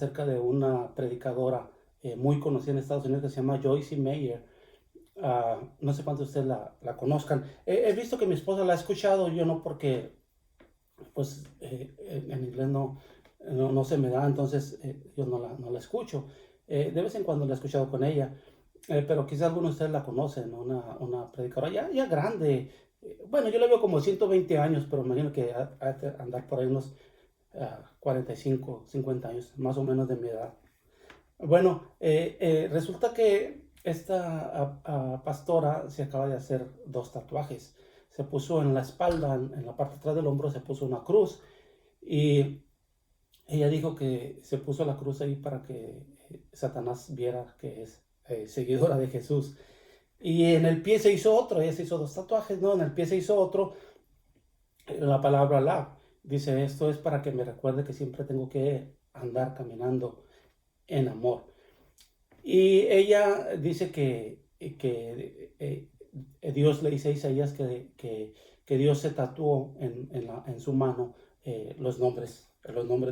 acerca de una predicadora muy conocida en Estados Unidos que se llama Joyce Meyer. No sé cuántos de ustedes la conozcan. He visto que mi esposa la ha escuchado, yo no, porque pues en inglés no se me da, entonces yo no la escucho. De vez en cuando la he escuchado con ella, pero quizás algunos de ustedes la conocen, ¿no? Una predicadora ya grande. Bueno, yo le veo como 120 años, pero imagino que ha de andar por ahí unos 45, 50 años, más o menos de mi edad. Bueno, resulta que esta pastora se acaba de hacer dos tatuajes. Se puso en la espalda, en la parte de atrás del hombro, se puso una cruz. Y ella dijo que se puso la cruz ahí para que Satanás viera que es seguidora de Jesús. Y en el pie se hizo otro, ella se hizo dos tatuajes, ¿no? En el pie se hizo otro, la palabra la. Dice, esto es para que me recuerde que siempre tengo que andar caminando en amor. Y ella dice que Dios le dice a Isaías que Dios se tatuó en su mano los nombres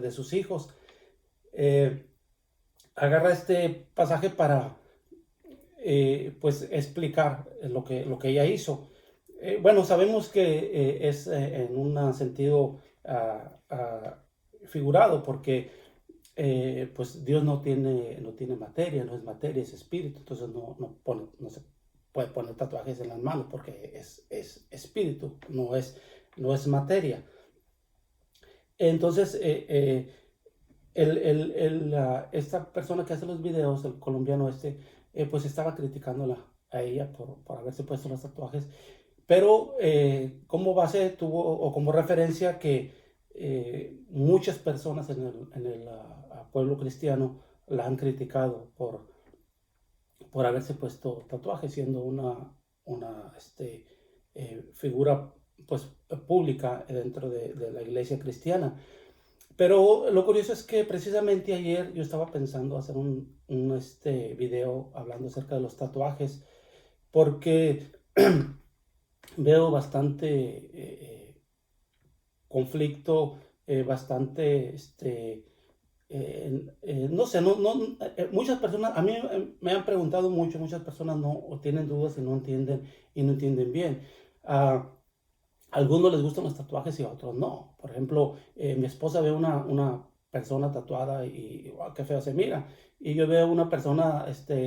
de sus hijos. Eh, Agarra este pasaje para pues explicar lo que ella hizo. Bueno, sabemos que es en un sentido figurado, porque pues Dios no tiene materia, no es materia, es espíritu. Entonces no se puede poner tatuajes en las manos porque es espíritu, no es materia. Entonces, esta persona que hace los videos, el colombiano pues estaba criticándola a ella por haberse puesto los tatuajes, pero como base tuvo, o como referencia, que muchas personas en el pueblo cristiano la han criticado por haberse puesto tatuajes, siendo una figura pues pública dentro de la iglesia cristiana. Pero lo curioso es que precisamente ayer yo estaba pensando hacer un video hablando acerca de los tatuajes, porque veo bastante conflicto, bastante, no sé, muchas personas, a mí me han preguntado mucho, muchas personas no, o tienen dudas y no entienden bien. A algunos les gustan los tatuajes y a otros no. Por ejemplo, mi esposa ve una persona tatuada y wow, qué feo se mira. Y yo veo una persona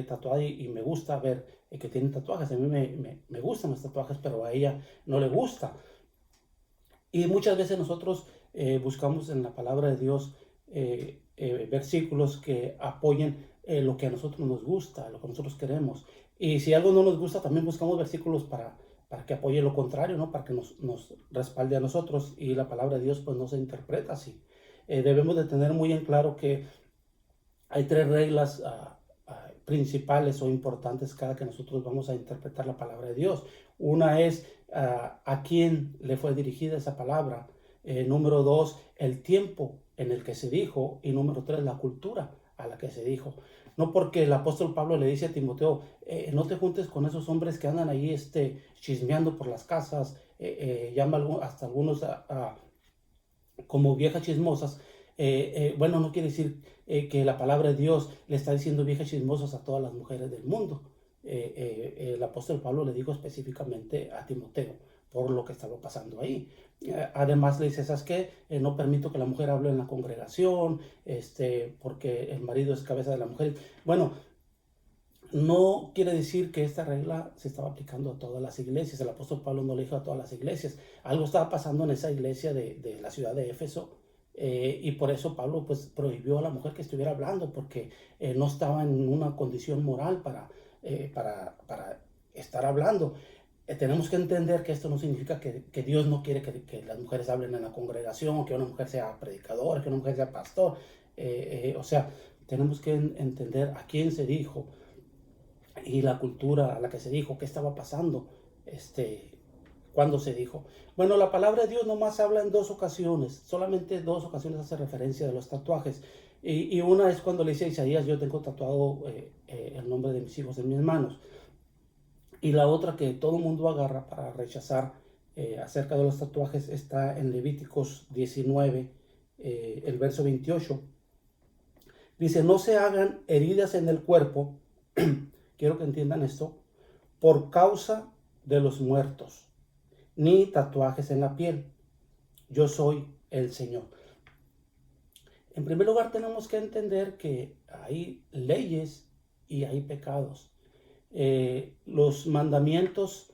tatuada y me gusta ver que tiene tatuajes. A mí me gustan los tatuajes, pero a ella no le gusta. Y muchas veces nosotros buscamos en la palabra de Dios versículos que apoyen lo que a nosotros nos gusta, lo que nosotros queremos. Y si algo no nos gusta, también buscamos versículos para que apoye lo contrario, ¿no? Para que nos respalde a nosotros. Y la palabra de Dios pues no se interpreta así. Debemos de tener muy en claro que hay tres reglas principales o importantes cada que nosotros vamos a interpretar la palabra de Dios. Una es a quién le fue dirigida esa palabra. Número dos, el tiempo en el que se dijo. Y número tres, la cultura a la que se dijo. No porque el apóstol Pablo le dice a Timoteo, no te juntes con esos hombres que andan ahí chismeando por las casas, llama hasta algunos como viejas chismosas. Bueno, no quiere decir que la palabra de Dios le está diciendo viejas chismosas a todas las mujeres del mundo. El apóstol Pablo le dijo específicamente a Timoteo por lo que estaba pasando ahí. Además le dice, ¿sabes qué? No permito que la mujer hable en la congregación, porque el marido es cabeza de la mujer. Bueno, no quiere decir que esta regla se estaba aplicando a todas las iglesias. El apóstol Pablo no le dijo a todas las iglesias. Algo estaba pasando en esa iglesia de la ciudad de Éfeso, y por eso Pablo pues prohibió a la mujer que estuviera hablando, porque no estaba en una condición moral para estar hablando. Tenemos que entender que esto no significa que Dios no quiere que las mujeres hablen en la congregación, que una mujer sea predicadora, que una mujer sea pastor. O sea, tenemos que entender a quién se dijo y la cultura a la que se dijo, qué estaba pasando, cuando se dijo. Bueno, la palabra de Dios nomás habla en dos ocasiones, solamente dos ocasiones hace referencia de los tatuajes. Y una es cuando le dice a Isaías, yo tengo tatuado el nombre de mis hijos en mis manos. Y la otra que todo el mundo agarra para rechazar acerca de los tatuajes está en Levíticos 19, el verso 28. Dice, no se hagan heridas en el cuerpo, quiero que entiendan esto, por causa de los muertos, ni tatuajes en la piel. Yo soy el Señor. En primer lugar, tenemos que entender que hay leyes y hay pecados. Los mandamientos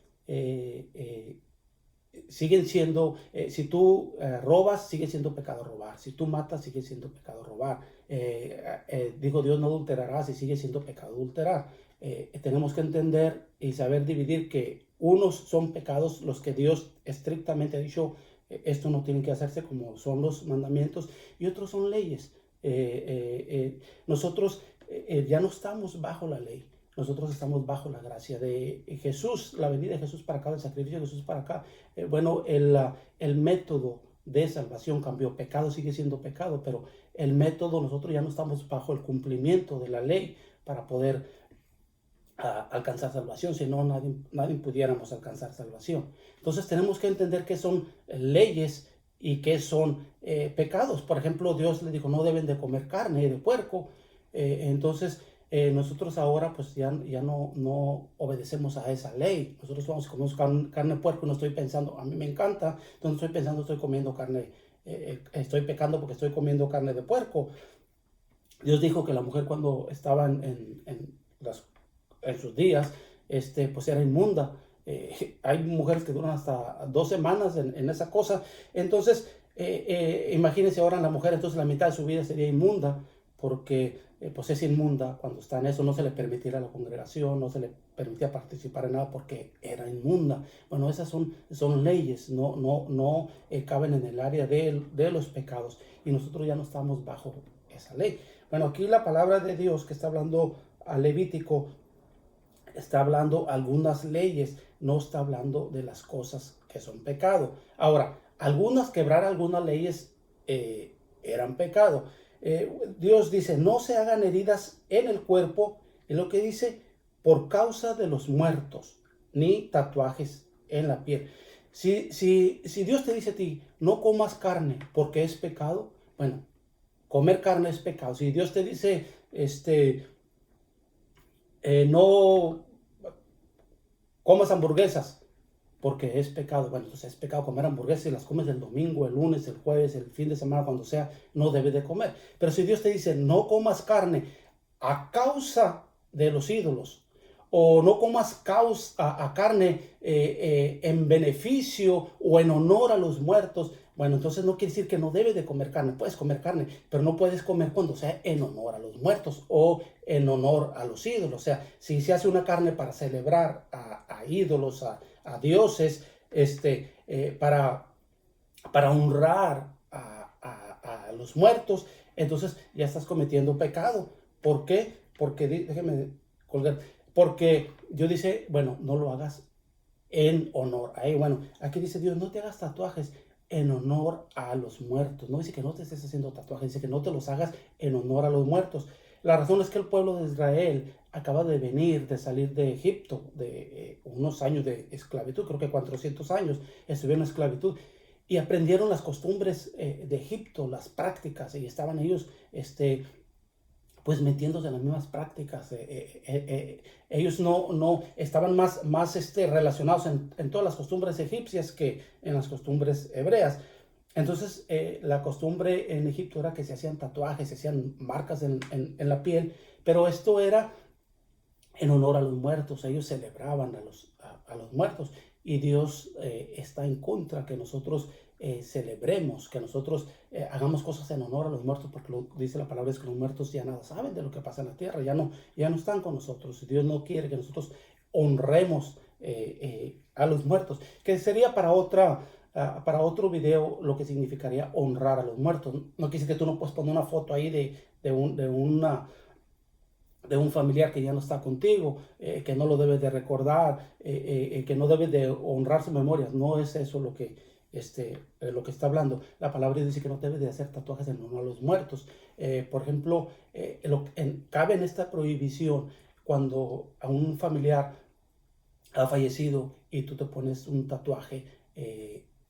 siguen siendo, si tú robas, sigue siendo pecado robar. Si tú matas, sigue siendo pecado robar. Dijo Dios, no adulterarás, y sigue siendo pecado adulterar. Tenemos que entender y saber dividir que unos son pecados los que Dios estrictamente ha dicho, esto no tiene que hacerse, como son los mandamientos, y otros son leyes. Nosotros ya no estamos bajo la ley. Nosotros estamos bajo la gracia de Jesús, la venida de Jesús para acá, el sacrificio de Jesús para acá. El método de salvación cambió. Pecado sigue siendo pecado, pero el método, nosotros ya no estamos bajo el cumplimiento de la ley para poder alcanzar salvación, si no nadie pudiéramos alcanzar salvación. Entonces tenemos que entender qué son leyes y qué son pecados. Por ejemplo, Dios le dijo, no deben de comer carne de puerco. Entonces nosotros ahora pues ya no obedecemos a esa ley. Nosotros vamos a comer carne de puerco y no estoy pensando, a mí me encanta, entonces estoy pensando, estoy comiendo carne, estoy pecando porque estoy comiendo carne de puerco. Dios dijo que la mujer cuando estaba en sus días, pues era inmunda. Hay mujeres que duran hasta 2 semanas en esa cosa. Entonces, imagínense ahora la mujer, entonces la mitad de su vida sería inmunda, porque pues es inmunda cuando está en eso, no se le permitirá a la congregación, no se le permitía participar en nada porque era inmunda. Bueno, esas son leyes, no caben en el área de los pecados, y nosotros ya no estamos bajo esa ley. Bueno, aquí la palabra de Dios que está hablando a Levítico, está hablando algunas leyes, no está hablando de las cosas que son pecado. Ahora, quebrar algunas leyes eran pecado. Dios dice, no se hagan heridas en el cuerpo, y lo que dice, por causa de los muertos, ni tatuajes en la piel. Si Dios te dice a ti, no comas carne porque es pecado, bueno, comer carne es pecado. Si Dios te dice, no comas hamburguesas porque es pecado, bueno, entonces es pecado comer hamburguesas, y las comes el domingo, el lunes, el jueves, el fin de semana, cuando sea, no debes de comer. Pero si Dios te dice, no comas carne a causa de los ídolos, o no comas carne en beneficio o en honor a los muertos, bueno, entonces no quiere decir que no debes de comer carne. Puedes comer carne, pero no puedes comer cuando sea en honor a los muertos o en honor a los ídolos. O sea, si se hace una carne para celebrar a ídolos, a dioses, para honrar a los muertos, entonces ya estás cometiendo pecado. ¿Por qué? Porque, déjeme colgar, porque Dios dice, bueno, no lo hagas en honor a él. Bueno, aquí dice Dios, no te hagas tatuajes en honor a los muertos. No dice que no te estés haciendo tatuajes, dice que no te los hagas en honor a los muertos. La razón es que el pueblo de Israel acaba de salir de Egipto, de unos años de esclavitud, creo que 400 años estuvieron en esclavitud, y aprendieron las costumbres de Egipto, las prácticas, y estaban ellos, pues metiéndose en las mismas prácticas. Ellos no estaban más relacionados en todas las costumbres egipcias que en las costumbres hebreas. Entonces, la costumbre en Egipto era que se hacían tatuajes, se hacían marcas en la piel, pero esto era en honor a los muertos. Ellos celebraban a los muertos, y Dios está en contra que nosotros celebremos, que nosotros hagamos cosas en honor a los muertos, porque lo dice la palabra, es que los muertos ya nada saben de lo que pasa en la tierra, ya no están con nosotros. Dios no quiere que nosotros honremos a los muertos, que sería para otro video lo que significaría honrar a los muertos. No quiere decir que tú no puedes poner una foto ahí de un familiar que ya no está contigo, que no lo debes de recordar, que no debes de honrar su memoria. No es eso lo que está hablando. La palabra dice que no debes de hacer tatuajes en honor a los muertos. Por ejemplo, cabe en esta prohibición cuando a un familiar ha fallecido y tú te pones un tatuaje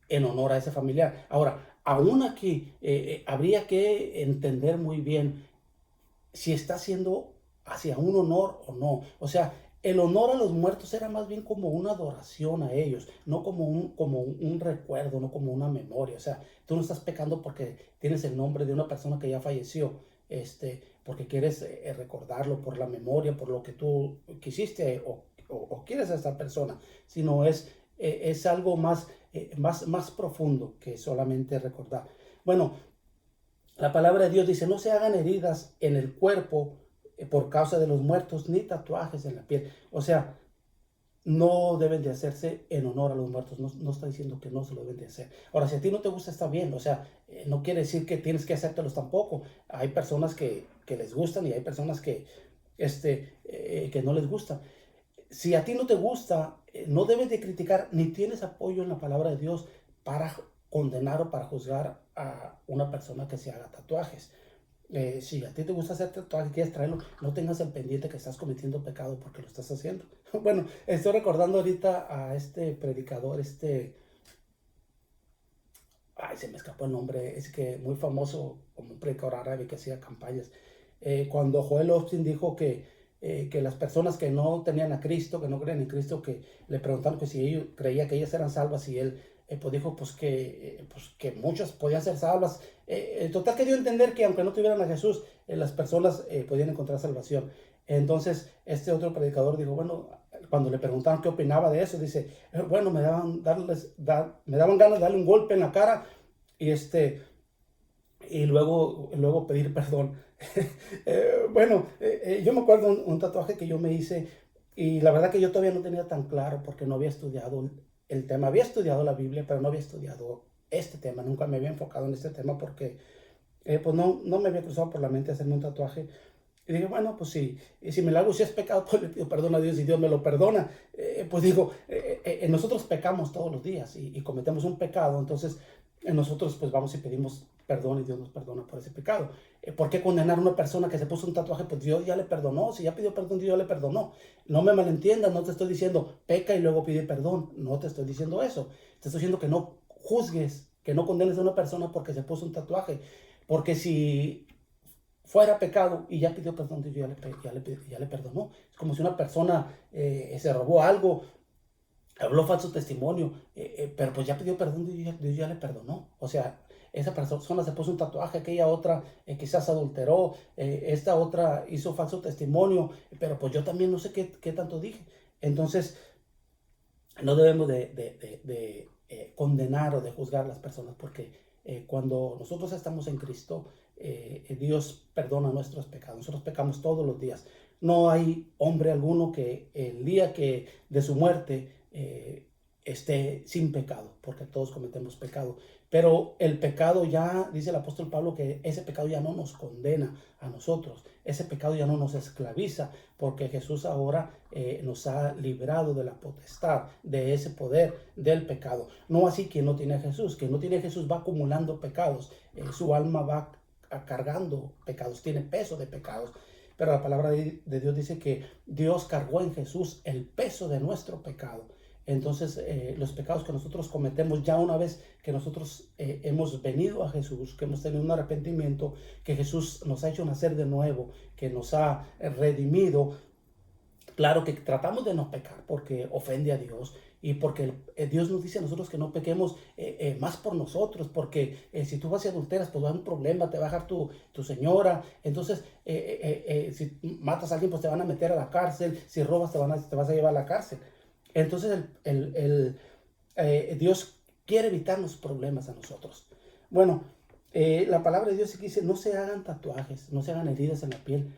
en honor a ese familiar. Ahora, aún aquí habría que entender muy bien si está haciendo hacia un honor o no. O sea, el honor a los muertos era más bien como una adoración a ellos, no como un recuerdo, no como una memoria. O sea, tú no estás pecando porque tienes el nombre de una persona que ya falleció, porque quieres recordarlo por la memoria, por lo que tú quisiste o quieres a esta persona, sino es algo más profundo que solamente recordar. Bueno, la palabra de Dios dice, no se hagan heridas en el cuerpo por causa de los muertos, ni tatuajes en la piel. O sea, no deben de hacerse en honor a los muertos. No, no está diciendo que no se lo deben de hacer. Ahora, si a ti no te gusta, está bien. O sea, no quiere decir que tienes que hacértelos tampoco. Hay personas que les gustan y hay personas que no les gustan. Si a ti no te gusta, no debes de criticar, ni tienes apoyo en la palabra de Dios para condenar o para juzgar a una persona que se haga tatuajes. Si a ti te gusta hacer tatuajes, quieres traerlo, no tengas el pendiente que estás cometiendo pecado porque lo estás haciendo. Bueno, estoy recordando ahorita a este predicador, ay, se me escapó el nombre, es que muy famoso como un predicador árabe que hacía campañas. Cuando Joel Austin dijo que las personas que no tenían a Cristo, que no creen en Cristo, que le preguntaron que si ellos creía que ellas eran salvas, y él pues dijo pues que muchas podían ser salvas. En total que dio a entender que aunque no tuvieran a Jesús, las personas podían encontrar salvación. Entonces este otro predicador dijo, bueno, cuando le preguntaron qué opinaba de eso, dice, bueno, me daban ganas de darle un golpe en la cara y y luego pedir perdón. Yo me acuerdo un tatuaje que yo me hice y la verdad que yo todavía no tenía tan claro porque no había estudiado el tema. Había estudiado la Biblia, pero no había estudiado este tema. Nunca me había enfocado en este tema porque pues no me había cruzado por la mente hacerme un tatuaje. Y dije, bueno, pues sí, y si me lo hago, si es pecado, pues le pido perdón a Dios y Dios me lo perdona. Pues digo, nosotros pecamos todos los días y cometemos un pecado, entonces nosotros pues vamos y pedimos perdón y Dios nos perdona por ese pecado. ¿Por qué condenar a una persona que se puso un tatuaje? Pues Dios ya le perdonó, si ya pidió perdón, Dios ya le perdonó. No me malentiendas, no te estoy diciendo peca y luego pide perdón, no te estoy diciendo eso. Te estoy diciendo que no juzgues, que no condenes a una persona porque se puso un tatuaje, porque si fuera pecado y ya pidió perdón, Dios ya le perdonó. Es como si una persona se robó algo, habló falso testimonio, pero pues ya pidió perdón, Dios ya le perdonó. O sea, esa persona se puso un tatuaje, aquella otra quizás adulteró, esta otra hizo falso testimonio, pero pues yo también no sé qué tanto dije. Entonces, no debemos de condenar o de juzgar a las personas porque cuando nosotros estamos en Cristo, Dios perdona nuestros pecados. Nosotros pecamos todos los días. No hay hombre alguno que el día que de su muerte esté sin pecado, porque todos cometemos pecado. Pero el pecado ya, dice el apóstol Pablo, que ese pecado ya no nos condena a nosotros. Ese pecado ya no nos esclaviza, porque Jesús ahora nos ha librado de la potestad, de ese poder del pecado. No así quien no tiene a Jesús. Quien no tiene a Jesús va acumulando pecados. Su alma va cargando pecados, tiene peso de pecados. Pero la palabra de Dios dice que Dios cargó en Jesús el peso de nuestro pecado. Entonces, los pecados que nosotros cometemos, ya una vez que nosotros hemos venido a Jesús, que hemos tenido un arrepentimiento, que Jesús nos ha hecho nacer de nuevo, que nos ha redimido, claro que tratamos de no pecar porque ofende a Dios y porque Dios nos dice a nosotros que no pequemos más por nosotros, porque si tú vas y adulteras, pues va a haber un problema, te va a dejar tu señora. Entonces, si matas a alguien, pues te van a meter a la cárcel, si robas, te vas a llevar a la cárcel. Entonces, Dios quiere evitarnos problemas a nosotros. Bueno, la palabra de Dios dice, no se hagan tatuajes, no se hagan heridas en la piel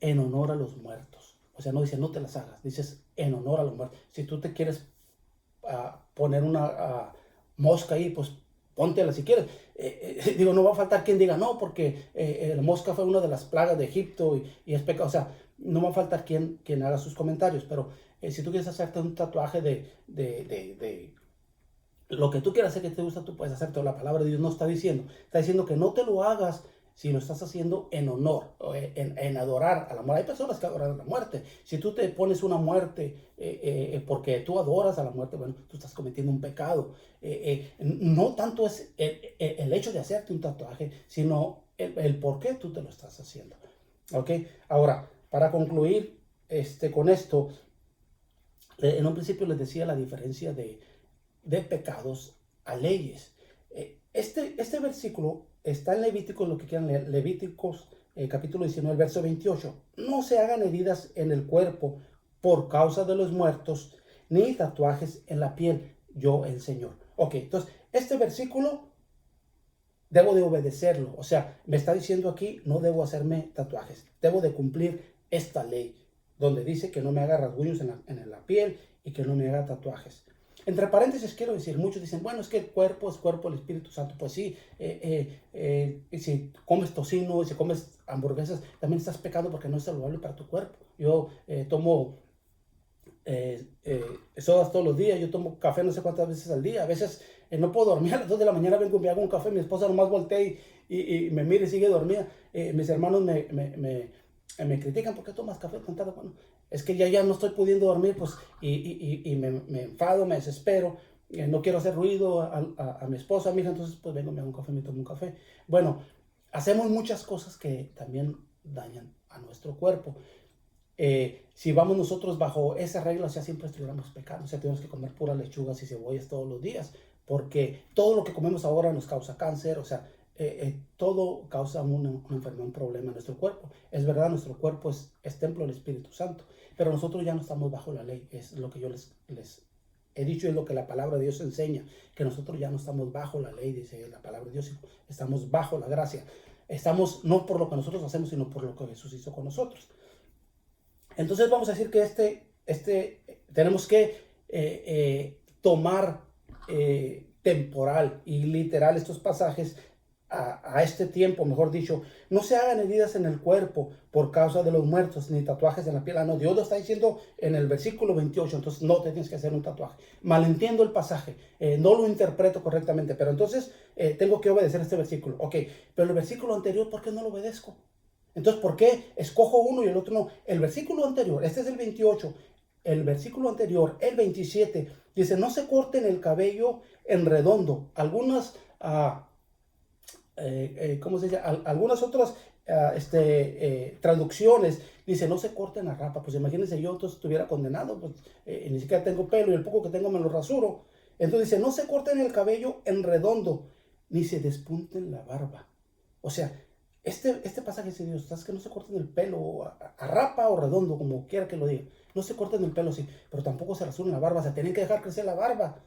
en honor a los muertos. O sea, no dice no te las hagas, dices en honor a los muertos. Si tú te quieres poner una mosca ahí, pues póntela si quieres. Digo, no va a faltar quien diga no, porque la mosca fue una de las plagas de Egipto y es pecado. O sea, no va a faltar quien haga sus comentarios, pero si tú quieres hacerte un tatuaje de lo que tú quieras hacer que te gusta, tú puedes hacer. La palabra de Dios no está diciendo que no te lo hagas si lo estás haciendo en honor, en adorar a la muerte. Hay personas que adoran a la muerte. Si tú te pones una muerte porque tú adoras a la muerte, bueno, tú estás cometiendo un pecado. No tanto es el hecho de hacerte un tatuaje, sino el por qué tú te lo estás haciendo. ¿Ok? Ahora, para concluir con esto, en un principio les decía la diferencia de pecados a leyes. Este versículo está en Levítico, lo que quieran leer, Levíticos capítulo 19, verso 28. No se hagan heridas en el cuerpo por causa de los muertos, ni tatuajes en la piel, yo el Señor. Ok, entonces, este versículo debo de obedecerlo. O sea, me está diciendo aquí, no debo hacerme tatuajes. Debo de cumplir esta ley, donde dice que no me haga rasguños en la piel y que no me haga tatuajes. Entre paréntesis quiero decir, muchos dicen, bueno, es que el cuerpo es cuerpo del Espíritu Santo. Pues sí, si comes tocino, si comes hamburguesas, también estás pecando porque no es saludable para tu cuerpo. Yo tomo sodas todos los días, yo tomo café no sé cuántas veces al día, a veces no puedo dormir, a las 2 de la mañana vengo y me hago un café, mi esposa nomás voltea y me mira y sigue dormida. Mis hermanos me critican, ¿por qué tomas café tan tarde? Bueno, es que ya no estoy pudiendo dormir, pues, y me enfado, me desespero, no quiero hacer ruido a mi esposa, a mi hija, entonces pues vengo, me hago un café, me tomo un café. Bueno, hacemos muchas cosas que también dañan a nuestro cuerpo. Si vamos nosotros bajo esa regla, o sea, siempre estuviéramos pecando, o sea, tenemos que comer puras lechugas y cebollas todos los días, porque todo lo que comemos ahora nos causa cáncer, o sea, todo causa una enfermedad, un problema en nuestro cuerpo. Es verdad, nuestro cuerpo es templo del Espíritu Santo, pero nosotros ya no estamos bajo la ley, es lo que yo les he dicho, es lo que la palabra de Dios enseña, que nosotros ya no estamos bajo la ley, dice la palabra de Dios, sino estamos bajo la gracia. Estamos no por lo que nosotros hacemos, sino por lo que Jesús hizo con nosotros. Entonces vamos a decir que tenemos que tomar temporal y literal estos pasajes a este tiempo, mejor dicho. No se hagan heridas en el cuerpo por causa de los muertos, ni tatuajes en la piel. No, Dios lo está diciendo en el versículo 28, entonces no te tienes que hacer un tatuaje. Malentiendo el pasaje, no lo interpreto correctamente, pero entonces tengo que obedecer este versículo. Ok, pero el versículo anterior, ¿por qué no lo obedezco? Entonces, ¿por qué escojo uno y el otro no? El versículo anterior, este es el 28, el versículo anterior, el 27, dice, no se corten el cabello en redondo. Algunas, ¿cómo se dice? Algunas otras traducciones dice, no se corten la rapa. Pues imagínense, yo entonces estuviera condenado, pues ni siquiera tengo pelo y el poco que tengo me lo rasuro. Entonces dice, no se corten el cabello en redondo, ni se despunten la barba. O sea, este pasaje dice Dios, ¿sabes? Que no se corten el pelo a rapa o redondo, como quiera que lo diga. No se corten el pelo, sí, pero tampoco se rasuren la barba, se tienen que dejar crecer la barba.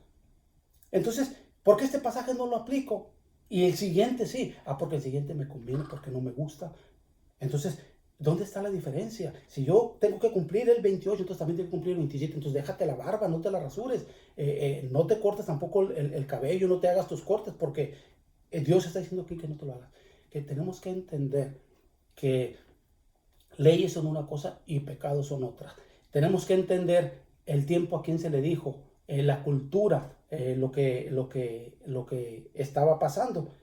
Entonces, ¿por qué este pasaje no lo aplico? Y el siguiente sí. Porque el siguiente me conviene, porque no me gusta. Entonces, ¿dónde está la diferencia? Si yo tengo que cumplir el 28, entonces también tengo que cumplir el 27. Entonces, déjate la barba, no te la rasures. No te cortes tampoco el cabello, no te hagas tus cortes, porque Dios está diciendo aquí que no te lo hagas. Que tenemos que entender que leyes son una cosa y pecados son otra. Tenemos que entender el tiempo a quien se le dijo, la cultura, lo que estaba pasando.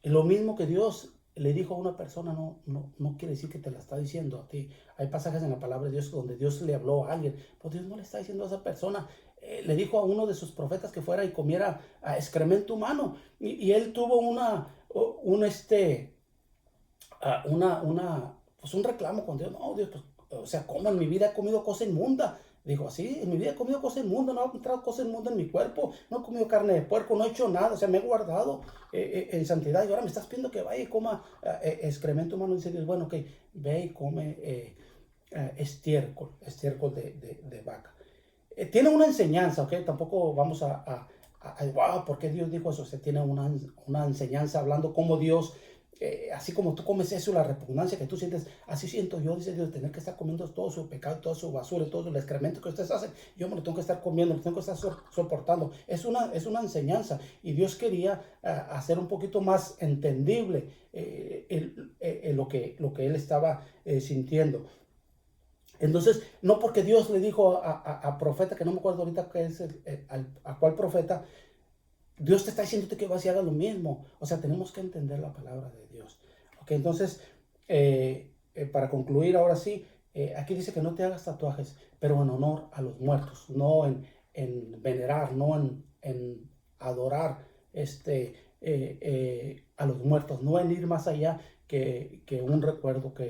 Lo mismo que Dios le dijo a una persona no quiere decir que te la está diciendo a ti. Hay pasajes en la palabra de Dios donde Dios le habló a alguien, pero Dios no le está diciendo a esa persona. Le dijo a uno de sus profetas que fuera y comiera excremento humano. Y él tuvo pues un reclamo con Dios. No, Dios, pues, o sea, ¿cómo en mi vida he comido cosa inmunda? Dijo, así, en mi vida he comido cosa inmunda, no he encontrado cosa inmunda en mi cuerpo, no he comido carne de puerco, no he hecho nada, o sea, me he guardado en santidad y ahora me estás pidiendo que vaya y coma excremento humano. Dice Dios, bueno, ok, ve y come estiércol de vaca. Tiene una enseñanza, ok, tampoco vamos wow, ¿por qué Dios dijo eso? O sea, tiene una enseñanza hablando cómo Dios así como tú comes eso, la repugnancia que tú sientes, así siento yo, dice Dios, tener que estar comiendo todo su pecado, toda su basura, todo el excremento que ustedes hacen, yo me lo tengo que estar comiendo, lo tengo que estar soportando. Es una enseñanza y Dios quería hacer un poquito más entendible lo que él estaba sintiendo. Entonces, no porque Dios le dijo a profeta, que no me acuerdo ahorita qué es a cuál profeta, Dios te está diciendo que vas y hagas lo mismo. O sea, tenemos que entender la palabra de Dios. Ok, entonces, para concluir ahora sí, aquí dice que no te hagas tatuajes, pero en honor a los muertos, no en venerar, no en adorar a los muertos, no en ir más allá que un recuerdo que